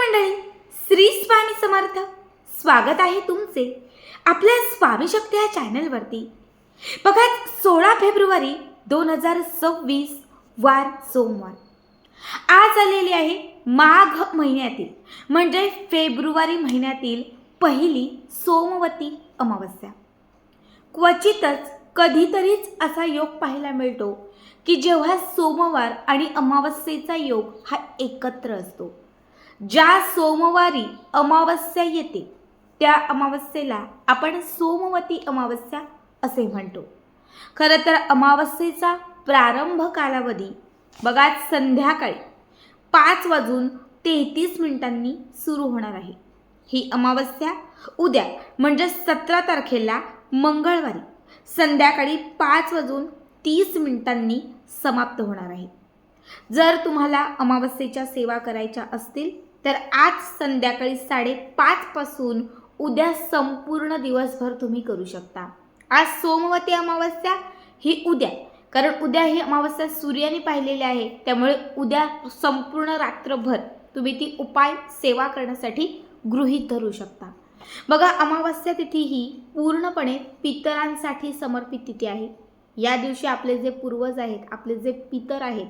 मंडळी, श्री स्वामी समर्थ. स्वागत आहे तुमचे आपल्या स्वामी शक्ती या चॅनलवरती. बघा, 16 फेब्रुवारी 2026 वार सोमवार. आज आलेली आहे माघ महिन्यातील म्हणजे फेब्रुवारी महिन्यातील पहिली सोमवती अमावस्या. क्वचितच कधीतरीच असा योग पाहायला मिळतो की जेव्हा सोमवार आणि अमावस्येचा योग हा एकत्र असतो. ज्या सोमवारी अमावस्या येते त्या अमावस्येला आपण सोमवती अमावस्या असे म्हणतो. खरं तर अमावस्येचा प्रारंभ कालावधी बघा संध्याकाळी 5:33 सुरू होणार आहे. ही अमावस्या उद्या म्हणजे 17 तारखेला मंगळवारी संध्याकाळी 5:30 समाप्त होणार आहे. जर तुम्हाला अमावस्येच्या सेवा करायच्या असतील तर आज संध्याकाळी 5:30 पासून उद्या संपूर्ण दिवसभर तुम्ही करू शकता. आज सोमवती अमावस्या ही उद्या, कारण उद्या ही अमावस्या सूर्याने पाहिलेली आहे, त्यामुळे उद्या संपूर्ण रात्रभर तुम्ही ती उपाय सेवा करण्यासाठी गृहीत धरू शकता. बघा, अमावस्या तिथी ही पूर्णपणे पितरांसाठी समर्पित तिथी आहे. या दिवशी आपले जे पूर्वज आहेत, आपले जे पितर आहेत,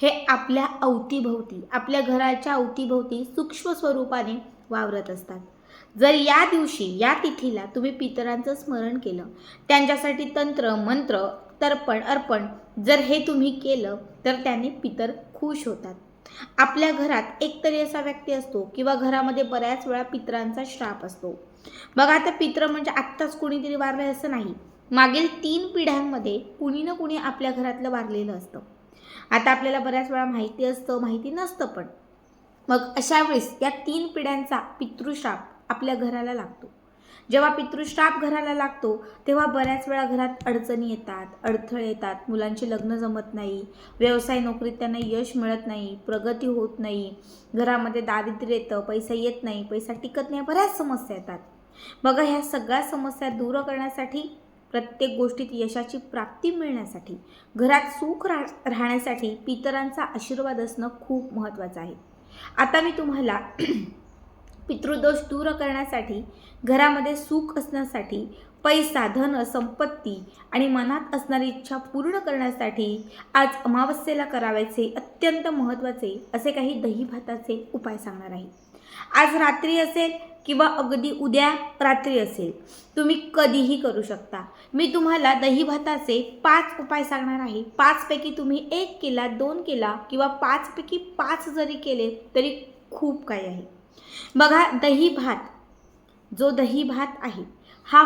हे आपल्या अवतीभोवती, आपल्या घराच्या अवतीभोवती सूक्ष्म स्वरूपाने वावरत असतात. जर या दिवशी, या तिथीला तुम्ही पितरांचं स्मरण केलं, त्यांच्यासाठी तंत्र मंत्र तर्पण अर्पण जर हे तुम्ही केलं तर त्याने पितर खुश होतात. आपल्या घरात एकतरी असा व्यक्ती असतो किंवा घरामध्ये बऱ्याच वेळा पितरांचा श्राप असतो. बघा, आता पितर म्हणजे आत्ताच कुणीतरी वारले असं नाही, मागील 3 पिढ्यांमध्ये कुणी ना कुणी आपल्या घरातलं वारलेलं असतं. आता आपल्याला बऱ्याच वेळा माहिती असतं, माहिती नसतं, पण मग अशा वेळेस या 3 पिढ्यांचा पितृश्राप आपल्या घराला लागतो. जेव्हा पितृश्राप घराला लागतो तेव्हा बऱ्याच वेळा घरात अडचणी येतात, अडथळे येतात, मुलांची लग्न जमत नाही, व्यवसाय नोकरीत त्यांना यश मिळत नाही, प्रगती होत नाही, घरामध्ये दारिद्र्य येतं, पैसा येत नाही, पैसा टिकत नाही, बऱ्याच समस्या येतात. बघा, ह्या सगळ्या समस्या दूर करण्यासाठी, प्रत्येक गोष्टीत यशाची प्राप्ती मिळण्यासाठी, घरात सुख राहण्यासाठी पितरांचा आशीर्वाद असणं खूप महत्त्वाचं आहे. आता मी तुम्हाला पितृदोष दूर करण्यासाठी, घरामध्ये सुख असण्यासाठी, पैसा धन संपत्ती आणि मनात असणारी इच्छा पूर्ण करण्यासाठी आज अमावस्येला करावायचे अत्यंत महत्त्वाचे असे काही दही भाताचे उपाय सांगणार आहे. आज रात्री असेल किंवा अगदी उद्या रात्री असेल, तुम्ही कधीही करू शकता. मी तुम्हाला दही भाताचे 5 उपाय सांगणार आहे. 5 पैकी तुम्ही 1 केला, 2 केला किंवा 5 पैकी 5 जरी केले तरी खूप काही आहे. बघा, दही भात, जो दही भात आहे हा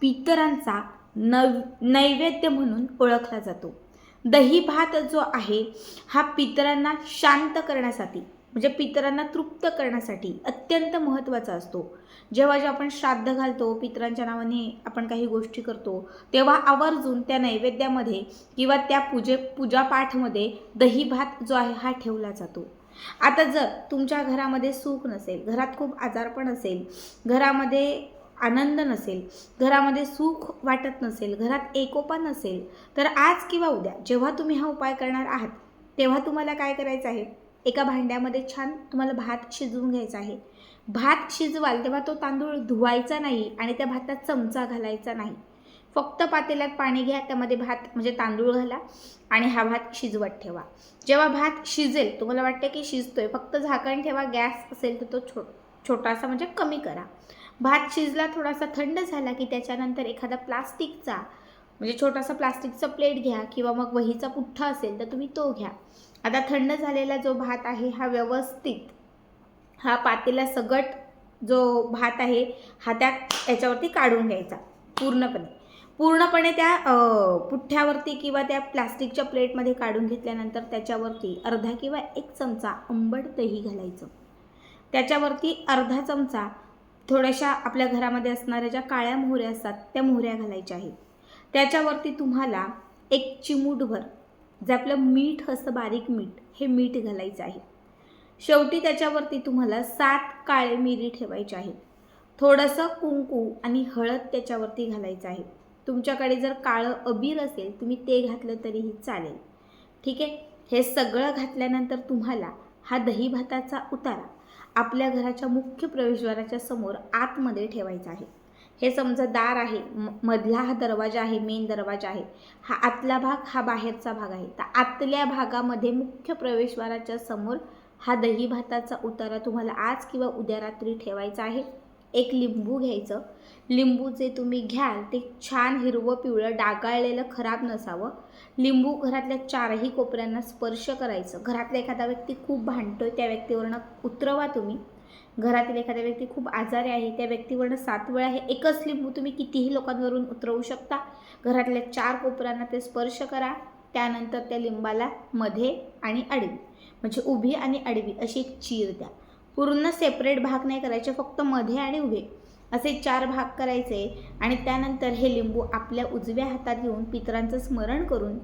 पितरांचा नैवेद्य म्हणून ओळखला जातो. दही भात जो आहे हा पितरांना शांत करण्यासाठी, म्हणजे पितरांना तृप्त करण्यासाठी अत्यंत महत्त्वाचा असतो. जेव्हा आपण श्राद्ध घालतो, पितरांच्या नावाने आपण काही गोष्टी करतो, तेव्हा आवर्जून त्या नैवेद्यामध्ये किंवा त्या पूजापाठमध्ये दही भात जो आहे हा ठेवला जातो. आता जर तुमच्या घरामध्ये सुख नसेल, घरात खूप आजारपण असेल, घरामध्ये आनंद नसेल, घरामध्ये सुख वाटत नसेल, घरात एकोपा नसेल, तर आज किंवा उद्या जेव्हा तुम्ही हा उपाय करणार आहात तेव्हा तुम्हाला काय करायचं आहे, एका भांड्यामध्ये छान तुम्हाला भात शिजवून घ्यायचा आहे. भात शिजवाल तेव्हा तो तांदूळ धुवायचा नाही आणि त्या भातात चमचा घालायचा नाही. फक्त पातेल्यात पाणी घ्या, त्यामध्ये भात म्हणजे तांदूळ घाला आणि हा भात शिजवत ठेवा. जेव्हा भात शिजेल, तुम्हाला वाटते की शिजतोय, फक्त झाकण ठेवा. गॅस असेल तर तो छोटासा म्हणजे कमी करा. भात शिजला, थोडासा थंड झाला की त्याच्यानंतर एखादा प्लास्टिकचा म्हणजे छोटासा प्लास्टिकचा प्लेट घ्या किंवा मग वहीचा पुठ्ठा असेल तर तुम्ही तो घ्या. आता थंड झालेला जो भात आहे हा व्यवस्थित, हा पातेला सगट जो भात आहे हा याच्यावरती काढून घ्यायचा. पूर्णपणे त्या पुठ्ठ्यावरती किंवा त्या प्लास्टिकच्या प्लेटमध्ये काढून घेतल्यानंतर त्याच्यावरती अर्धा किंवा 1 चमचा आंबट दही घालायचं. त्याच्यावरती अर्धा चमचा थोड्याशा आपल्या घरामध्ये असणाऱ्या ज्या काळ्या मोहऱ्या असतात त्या मोहऱ्या घालायच्या आहेत. त्याच्यावरती तुम्हाला 1 चिमूटभर जे आपलं मीठ असतं, बारीक मीठ, हे मीठ घालायचं आहे. शेवटी त्याच्यावरती तुम्हाला 7 काळे मिरी ठेवायचे आहेत. थोडंसं कुंकू आणि हळद त्याच्यावरती घालायचं आहे. तुमच्याकडे जर काळं अबीर असेल तुम्ही ते घातलं तरीही चालेल. ठीक आहे. हे सगळं घातल्यानंतर तुम्हाला हा दही भाताचा उतारा आपल्या घराच्या मुख्य प्रवेशद्वाराच्या समोर आतमध्ये ठेवायचा आहे. हे समजा दार आहे, मधला हा दरवाजा आहे, मेन दरवाजा आहे, हा आतला भाग, हा बाहेरचा भाग आहे. तर आतल्या भागामध्ये मुख्य प्रवेशद्वाराच्या समोर हा दही भाताचा उतारा तुम्हाला आज किंवा उद्या रात्री ठेवायचा आहे. एक लिंबू घ्यायचं. लिंबू जे तुम्ही घ्याल ते छान हिरवं पिवळं डागाळलेलं, खराब नसावं. लिंबू घरातल्या चारही कोपऱ्यांना स्पर्श करायचं. घरातला एखादा व्यक्ती खूप भांडतोय त्या व्यक्तीवरनं उतरवा तुम्ही. घरातील एखादा व्यक्ती खूप आजारी आहे त्या व्यक्तीवरनं 7 वेळा हे एकच लिंबू तुम्ही कितीही लोकांवरून उतरवू शकता. घरातल्या 4 कोपऱ्यांना ते स्पर्श करा. त्यानंतर त्या लिंबाला मध्ये आणि आडवी, म्हणजे उभी आणि आडवी अशी एक चीर द्या. पूर्ण सेपरेट भाग नाही करायचे, फक्त मध्ये आणि उभे असे 4 भाग करायचे. आणि त्यानंतर हे लिंबू आपल्या उजव्या हातात घेऊन पितरांचं स्मरण करून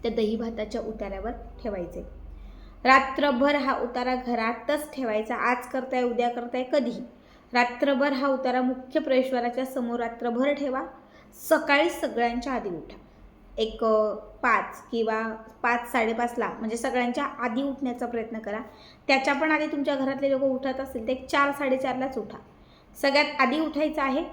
त्या दही भाताच्या उतार्यावर ठेवायचे. रात्रभर हा उतारा घरातच ठेवायचा. आज करताय, उद्या करताय, कधीही. रात्रभर हा उतारा मुख्य प्रवेशद्वाराच्या समोर रात्रभर ठेवा. सकाळी सगळ्यांच्या आधी उठा. एक 5 किंवा 5-5:30ला, म्हणजे सगळ्यांच्या आधी उठण्याचा प्रयत्न करा. त्याच्या पण आधी तुमच्या घरातले लोक उठत असतील तर एक 4-4:30लाच उठा. सगळ्यात आधी उठायचं आहे,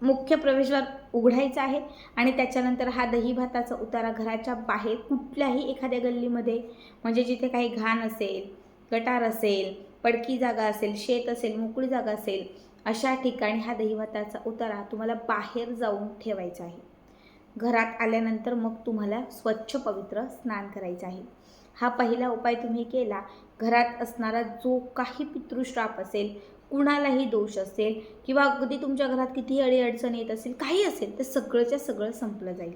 मुख्य प्रवेशद्वार उघडायचं आहे आणि त्याच्यानंतर हा दही भाताचा उतारा घराच्या बाहेर कुठल्याही एखाद्या गल्लीमध्ये, म्हणजे जिथे काही घाण असेल, गटार असेल, पडकी जागा असेल, शेत असेल, मोकळी जागा असेल, अशा ठिकाणी हा दही भाताचा उतारा तुम्हाला बाहेर जाऊन ठेवायचा आहे. घरात आल्यानंतर मग तुम्हाला स्वच्छ पवित्र स्नान करायचं आहे. हा पहिला उपाय तुम्ही केला, घरात असणारा जो काही पितृश्राप असेल, कुणालाही दोष असेल किंवा अगदी तुमच्या घरात कितीही अडीअडचण येत असेल, काही असेल, ते सगळंच्या सगळं संपलं जाईल.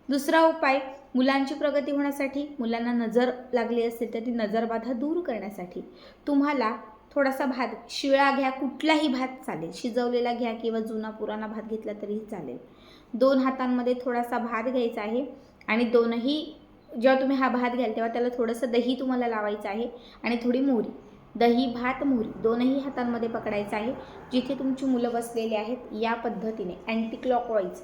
दुसरा उपाय, मुलांची प्रगती होण्यासाठी, मुलांना नजर लागली असेल तर ती नजरबाधा दूर करण्यासाठी तुम्हाला थोडासा भात, शिळा घ्या, कुठलाही भात चालेल, शिजवलेला घ्या किंवा जुना पुराणा भात घेतला तरीही चालेल. 2 हातांमध्ये थोडासा भात घ्यायचा आहे आणि दोनही, जेव्हा तुम्ही हा भात घ्याल तेव्हा त्याला थोडंसं दही तुम्हाला लावायचं आहे आणि थोडी मोहरी. दही, भात, मोहरी दोनही हातांमध्ये पकडायचं आहे. जिथे तुमची मुलं बसलेली आहेत या पद्धतीने अँटी क्लॉकवाईज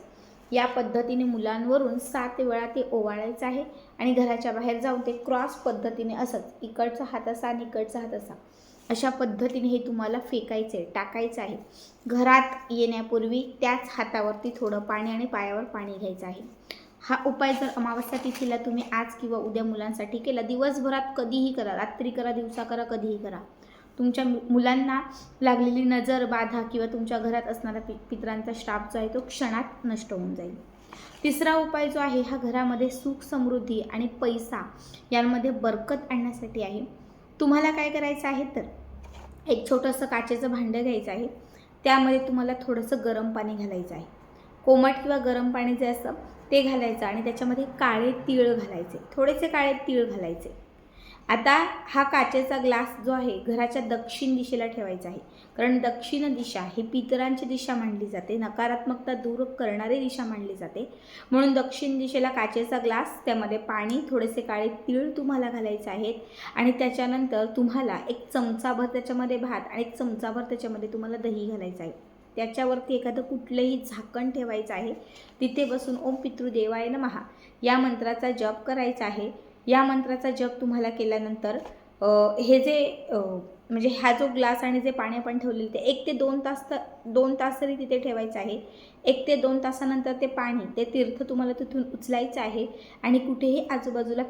या पद्धतीने मुलांवरून 7 वेळा ते ओवाळायचं आहे आणि घराच्या बाहेर जाऊन ते क्रॉस पद्धतीने असंच, इकडचा हात असा आणि इकडचा हात असा, अशा पद्धतीने हे तुम्हाला फेकायचं आहे, टाकायचं आहे. घरात येण्यापूर्वी त्याच हातावरती थोडं पाणी आणि पायावर पाणी घ्यायचं आहे. हा उपाय जर अमावस्या तिथीला तुम्ही आज किंवा उद्या मुलांसाठी केला, दिवसभरात कधीही करा, रात्री करा, दिवसा करा, कधीही करा, तुमच्या मुलांना लागलेली नजर बाधा किंवा तुमच्या घरात असणारा पितरांचा श्राप जो आहे तो क्षणात नष्ट होऊन जाईल. तिसरा उपाय जो आहे हा घरामध्ये सुख, समृद्धी आणि पैसा यांमध्ये बरकत आणण्यासाठी आहे. तुम्हाला काय करायचं आहे तर एक छोटंसं काचेचं भांडं घ्यायचं आहे. त्यामध्ये तुम्हाला थोडंसं गरम पाणी घालायचं आहे. कोमट किंवा गरम पाणी जे असतं ते घालायचं आणि त्याच्यामध्ये काळे तीळ घालायचे, थोडेसे काळे तीळ घालायचे. आता हा काचेचा ग्लास जो आहे घराच्या दक्षिण दिशेला ठेवायचा आहे, कारण दक्षिण दिशा ही पितरांची दिशा मानली जाते, नकारात्मकता दूर करणारी दिशा मानली जाते. म्हणून दक्षिण दिशेला काचेचा ग्लास, त्यामध्ये पाणी, थोडेसे काळे तीळ तुम्हाला घालायचे आहेत आणि त्याच्यानंतर तुम्हाला 1 चमचाभर त्याच्यामध्ये भात आणि 1 चमचाभर त्याच्यामध्ये तुम्हाला दही घालायचं आहे. त्याच्यावरती एखादं कुठलंही झाकण ठेवायचं आहे. तिथे बसून ओम पितृदेवाय नमः या मंत्राचा जप करायचा आहे. या मंत्राचा जप तुम्हाला केल्यानंतर हे जे म्हणजे हा जो ग्लास आणि जे पाणी आपण ठेवलेलं ते 1 ते 2 तास तरी तिथे ठेवायचं आहे. 1 ते 2 तासानंतर ते पाणी, ते तीर्थ तुम्हाला तिथून उचलायचं आहे आणि कुठेही आजूबाजूला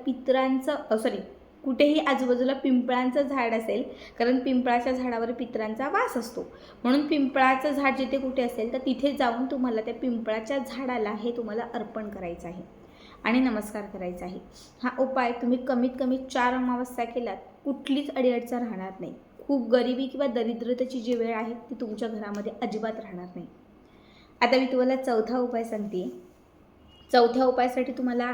कुठेही आजूबाजूला पिंपळांचं झाड असेल, कारण पिंपळाच्या झाडावर पितरांचा वास असतो, म्हणून पिंपळाचं झाड जिथे कुठे असेल तर तिथे जाऊन तुम्हाला त्या पिंपळाच्या झाडाला हे तुम्हाला अर्पण करायचं आहे आणि नमस्कार करायचा आहे. हा उपाय तुम्ही कमीत कमी 4 अमावस्या केलात, कुठलीच अडीअडचण राहणार नाही. खूप गरिबी किंवा दरिद्रतेची जी वेळ आहे ती तुमच्या घरामध्ये अजिबात राहणार नाही. आता मी तुम्हाला चौथा उपाय सांगते. चौथ्या उपायासाठी तुम्हाला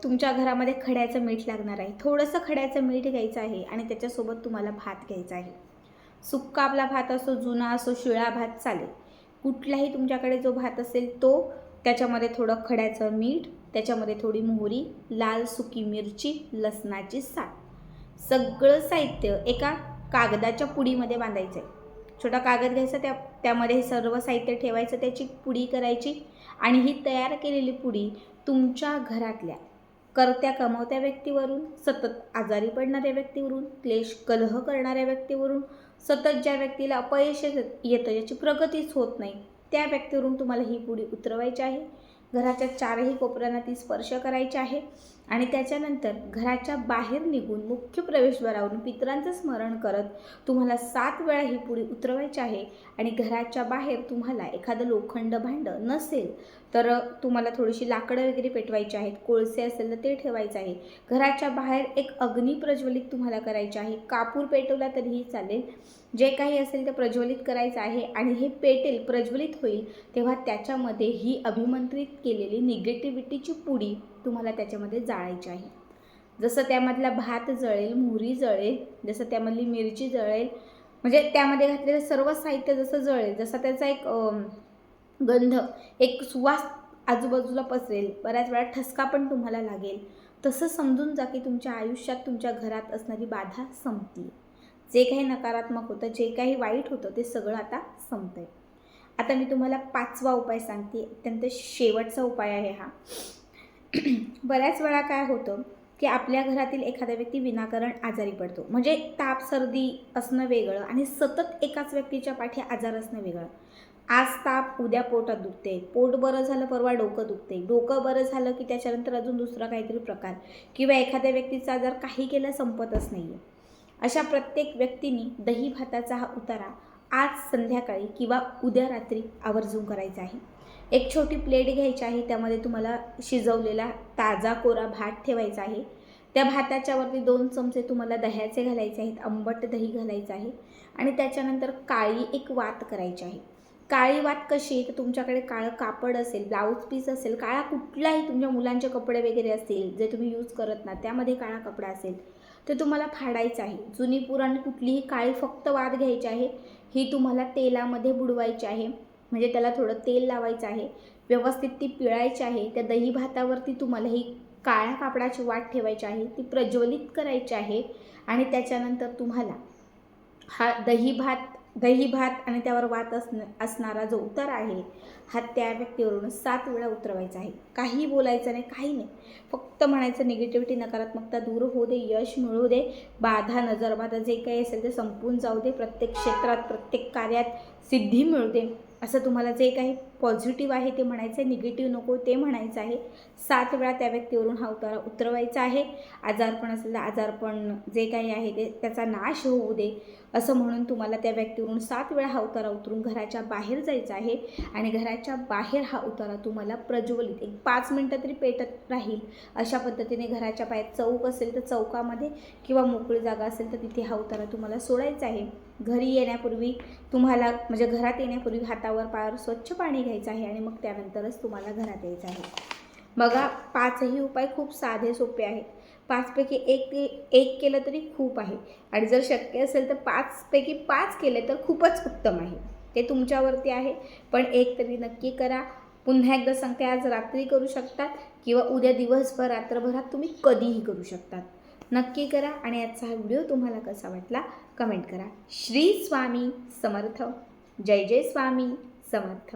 तुमच्या घरामध्ये खड्याचं मीठ लागणार आहे. थोडंसं खड्याचं मीठ घ्यायचं आहे आणि त्याच्यासोबत तुम्हाला भात घ्यायचा आहे. सुक्का आपला भात असो, जुना असो, शिळा भात चालेल, कुठलाही तुमच्याकडे जो भात असेल तो. त्याच्यामध्ये थोडं खड्याचं मीठ, त्याच्यामध्ये थोडी मोहरी, लाल सुकी मिरची, लसणाची साल, सगळं साहित्य एका कागदाच्या पुडीमध्ये बांधायचं आहे. छोटा कागद घ्यायचा, त्यामध्ये हे सर्व साहित्य ठेवायचं, त्याची पुडी करायची आणि ही तयार केलेली पुडी तुमच्या घरातल्या करत्या कमावत्या व्यक्तीवरून, सतत आजारी पडणाऱ्या व्यक्तीवरून, क्लेश कलह करणाऱ्या व्यक्तीवरून, सतत ज्या व्यक्तीला अपयश येतं, याची प्रगतीच होत नाही, त्या व्यक्तीवरून तुम्हाला ही पुडी उतरवायची आहे. घराच्या चारही कोपऱ्यांना ती स्पर्श करायची आहे आणि त्याच्यानंतर घराच्या बाहेर निघून मुख्य प्रवेशद्वारावरून पितरांचं स्मरण करत तुम्हाला 7 वेळा ही पुडी उतरवायची आहे. आणि घराच्या बाहेर तुम्हाला एखादं लोखंड भांडं नसेल तर तुम्हाला थोडीशी लाकडं वगैरे पेटवायची आहेत, कोळसे असेल तर ते ठेवायचं आहे. घराच्या बाहेर एक अग्नी प्रज्वलित तुम्हाला करायचे आहे. कापूर पेटवला तरीही चालेल, जे काही असेल ते प्रज्वलित करायचं आहे. आणि हे पेटेल, प्रज्वलित होईल तेव्हा त्याच्यामध्ये ही अभिमंत्रित केलेली निगेटिव्हिटीची पुडी तुम्हाला त्याच्यामध्ये जाळायची आहे. जसं त्यामधला भात जळेल, मोहरी जळेल, जसं त्यामधली मिरची जळेल, म्हणजे त्यामध्ये घातलेलं सर्व साहित्य जसं जळेल, जसा त्याचा एक गंध, एक सुवास आजूबाजूला पसरेल, बऱ्याच वेळा ठसका पण तुम्हाला लागेल, तसं समजून जा की तुमच्या आयुष्यात, तुमच्या घरात असणारी बाधा संपती. जे काही नकारात्मक होतं, जे काही वाईट होतं, ते सगळं आता संपतंय. आता मी तुम्हाला 5वा उपाय सांगते, अत्यंत शेवटचा उपाय आहे हा. बऱ्याच वेळा काय होतं की आपल्या घरातील एखादा व्यक्ती विनाकारण आजारी पडतो. म्हणजे ताप सर्दी असणं वेगळं आणि सतत एकाच व्यक्तीच्या पाठी आजार असणं वेगळं. आज ताप, उद्या पोटात दुखते, पोट बरं झालं परवा डोकं दुखते, डोकं बरं झालं की त्याच्यानंतर अजून दुसरा काहीतरी प्रकार, किंवा एखाद्या व्यक्तीचा आजार काही केला संपतच नाही आहे. अशा प्रत्येक व्यक्तीने दही भाताचा हा उतारा आज संध्याकाळी किंवा उद्या रात्री आवर्जून करायचा आहे. एक छोटी प्लेट घ्यायची आहे, त्यामध्ये तुम्हाला शिजवलेला ताजा कोरा भात ठेवायचा आहे. त्या भाताच्या वरती 2 चमचे तुम्हाला दह्याचे घालायचे आहेत, आंबट दही घालायचं आहे. आणि त्याच्यानंतर काळी एक वात करायची आहे. काळी वात कशी, तर तुमच्याकडे काळं कापड असेल, ब्लाऊज पीस असेल, काळा कुठलाही तुमच्या मुलांचे कपडे वगैरे असतील जे तुम्ही यूज करत ना, त्यामध्ये काळा कपडा असेल ते तुम्हाला फाडायचं आहे. जुनी पुराणी कुठलीही काळी फक्त वात घ्यायची आहे, ही तुम्हाला तेलामध्ये बुडवायची आहे. म्हणजे त्याला थोडं तेल लावायचं आहे, व्यवस्थित ती पिळायची आहे. त्या दही भातावरती तुम्हाला ही काळ्या कापडाची वात ठेवायची आहे, ती प्रज्वलित करायची आहे. आणि त्याच्यानंतर तुम्हाला हा दही भात आणि त्यावर वात असणारा जो उतारा आहे, हा त्या व्यक्तीवरून 7 वेळा उतरवायचा आहे. काही बोलायचं नाही, काही नाही, फक्त म्हणायचं निगेटिव्हिटी, नकारात्मकता दूर होऊ दे, यश मिळू दे, बाधा, नजरबाधा जे काही असेल ते संपून जाऊ दे, प्रत्येक क्षेत्रात, प्रत्येक कार्यात सिद्धी मिळू दे, असं तुम्हाला जे काही पॉझिटिव्ह आहे ते म्हणायचं आहे, निगेटिव्ह नको ते म्हणायचं आहे. 7 वेळा त्या व्यक्तीवरून हा उतारा उतरवायचा आहे. आजारपण असेल तर आजारपण जे काही आहे ते त्याचा नाश होऊ दे असं म्हणून तुम्हाला त्या व्यक्तीवरून 7 वेळा हा उतारा उतरून घराच्या बाहेर जायचं आहे. आणि घराच्या बाहेर हा उतारा तुम्हाला प्रज्वलित एक 5 मिनटं तरी पेटत राहील, अशा पद्धतीने घराच्या बाहेर चौक असेल तर चौकामध्ये, किंवा मोकळी जागा असेल तर तिथे हा उतारा तुम्हाला सोडायचा आहे. घरी येण्यापूर्वी तुम्हाला, म्हणजे घरात येण्यापूर्वी हातावर पायावर स्वच्छ पाणी घ्यायचं आहे आणि मग त्यानंतरच तुम्हाला घरात यायचं आहे. बघा, 5ही उपाय खूप साधे सोपे आहेत. 5पैकी एक केलं तरी खूप आहे. आणि जर शक्य असेल तर 5पैकी 5 केले तर खूपच उत्तम आहे. ते तुमच्यावरती आहे, पण एक तरी नक्की करा. पुन्हा एकदा सांगते, आज रात्री करू शकतात किंवा उद्या दिवसभर, रात्रभरात तुम्ही कधीही करू शकतात. नक्की करा. आणि आजचा हा व्हिडिओ तुम्हाला कसा वाटला कमेंट करा. श्री स्वामी समर्थ. जय जय स्वामी समर्थ.